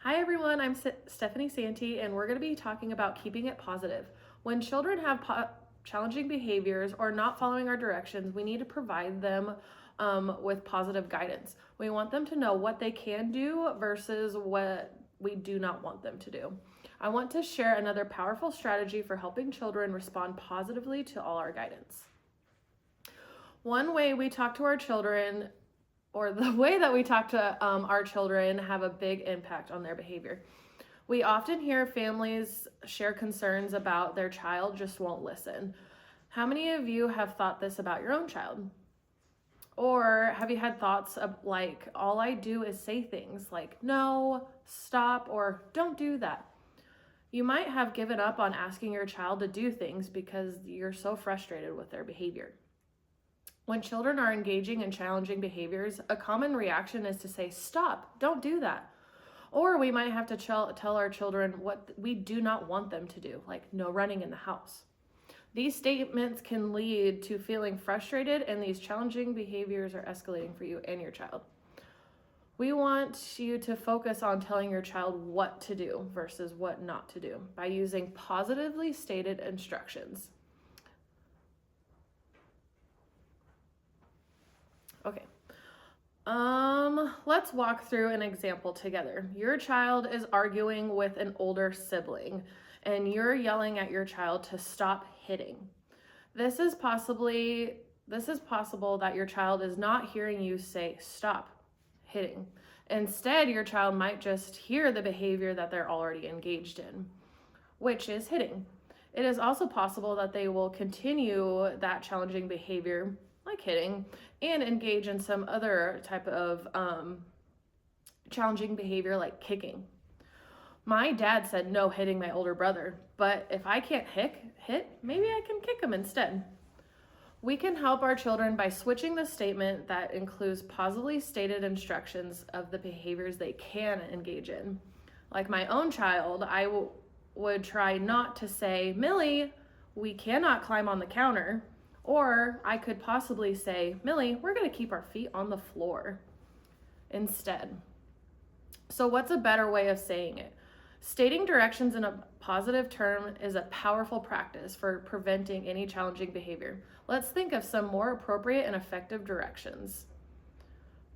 Hi everyone, I'm Stephanie Santee, and we're going to be talking about keeping it positive. When children have challenging behaviors or not following our directions, we need to provide them with positive guidance. We want them to know what they can do versus what we do not want them to do. I want to share another powerful strategy for helping children respond positively to all our guidance. One way we talk to our children, or the way that we talk to our children, have a big impact on their behavior. We often hear families share concerns about their child just won't listen. How many of you have thought this about your own child? Or have you had thoughts of like, all I do is say things like, no, stop, or don't do that? You might have given up on asking your child to do things because you're so frustrated with their behavior. When children are engaging in challenging behaviors, a common reaction is to say, stop, don't do that. Or we might have to tell our children what we do not want them to do, like no running in the house. These statements can lead to feeling frustrated, and these challenging behaviors are escalating for you and your child. We want you to focus on telling your child what to do versus what not to do by using positively stated instructions. Okay. Let's walk through an example together. Your child is arguing with an older sibling, and you're yelling at your child to stop hitting. This is possible that your child is not hearing you say stop hitting. Instead, your child might just hear the behavior that they're already engaged in, which is hitting. It is also possible that they will continue that challenging behavior, like hitting, and engage in some other type of challenging behavior like kicking. My dad said no hitting my older brother, but if I can't hit, maybe I can kick him instead. We can help our children by switching the statement that includes positively stated instructions of the behaviors they can engage in. Like my own child, I would try not to say, Millie, we cannot climb on the counter. Or I could possibly say, Millie, we're going to keep our feet on the floor instead. So what's a better way of saying it? Stating directions in a positive term is a powerful practice for preventing any challenging behavior. Let's think of some more appropriate and effective directions.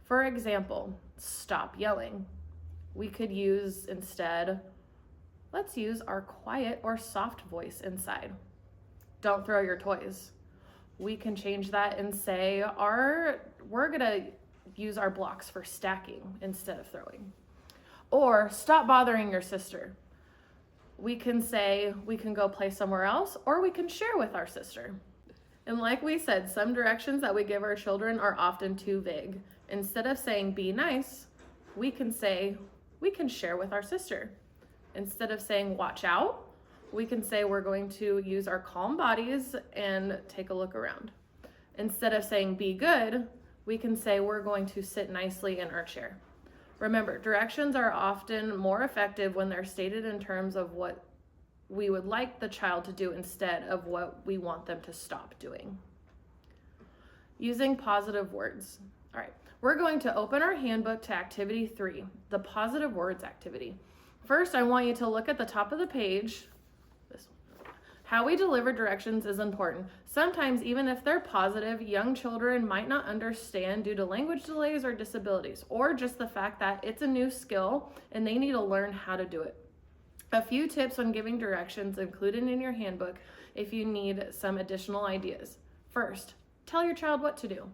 For example, stop yelling. We could use instead, let's use our quiet or soft voice inside. Don't throw your toys. We can change that and say, we're gonna use our blocks for stacking instead of throwing. Or stop bothering your sister. We can say we can go play somewhere else, or we can share with our sister. And like we said, some directions that we give our children are often too vague. Instead of saying be nice, we can say we can share with our sister. Instead of saying watch out, we can say we're going to use our calm bodies and take a look around. Instead of saying be good, we can say we're going to sit nicely in our chair. Remember, directions are often more effective when they're stated in terms of what we would like the child to do instead of what we want them to stop doing. Using positive words. All right, we're going to open our handbook to activity 3, the positive words activity. First, I want you to look at the top of the page. How we deliver directions is important. Sometimes, even if they're positive, young children might not understand due to language delays or disabilities, or just the fact that it's a new skill and they need to learn how to do it. A few tips on giving directions included in your handbook if you need some additional ideas. First, tell your child what to do.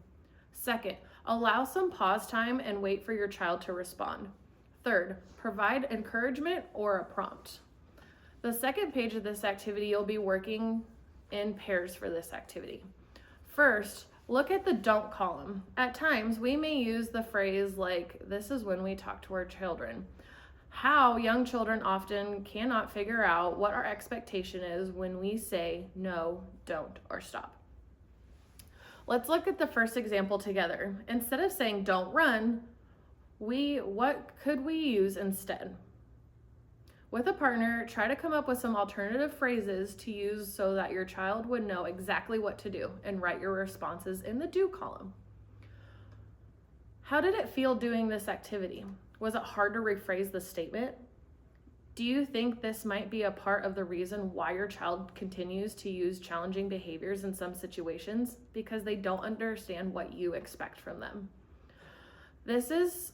Second, allow some pause time and wait for your child to respond. Third, provide encouragement or a prompt. The second page of this activity, you'll be working in pairs for this activity. First, look at the don't column. At times, we may use the phrase like, this is when we talk to our children. How young children often cannot figure out what our expectation is when we say no, don't, or stop. Let's look at the first example together. Instead of saying don't run, what could we use instead? With a partner, try to come up with some alternative phrases to use so that your child would know exactly what to do, and write your responses in the do column. How did it feel doing this activity? Was it hard to rephrase the statement? Do you think this might be a part of the reason why your child continues to use challenging behaviors in some situations? Because they don't understand what you expect from them. This is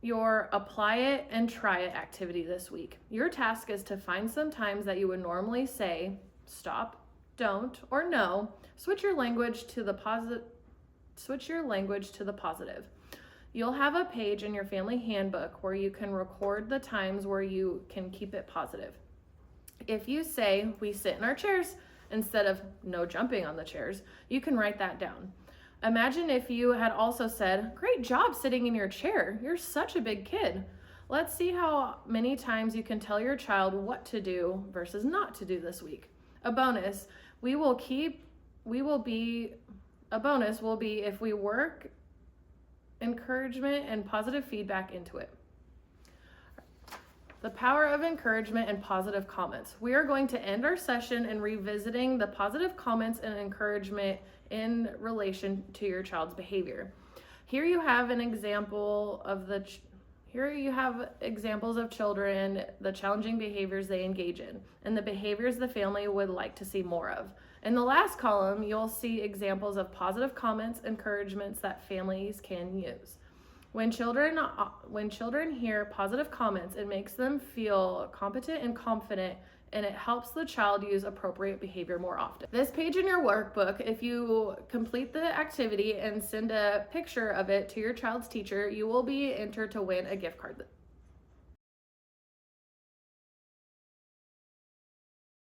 your apply it and try it activity this week. Your task is to find some times that you would normally say stop, don't, or no. Switch your language to the positive. You'll have a page in your family handbook where you can record the times where you can keep it positive. If you say we sit in our chairs instead of no jumping on the chairs, you can write that down. Imagine if you had also said, great job sitting in your chair. You're such a big kid. Let's see how many times you can tell your child what to do versus not to do this week. A bonus will be if we work encouragement and positive feedback into it. The power of encouragement and positive comments. We are going to end our session in revisiting the positive comments and encouragement in relation to your child's behavior. Here you have examples of children, the challenging behaviors they engage in, and the behaviors the family would like to see more of. In the last column, you'll see examples of positive comments, encouragements that families can use. When children hear positive comments, it makes them feel competent and confident, and it helps the child use appropriate behavior more often. This page in your workbook, if you complete the activity and send a picture of it to your child's teacher, you will be entered to win a gift card.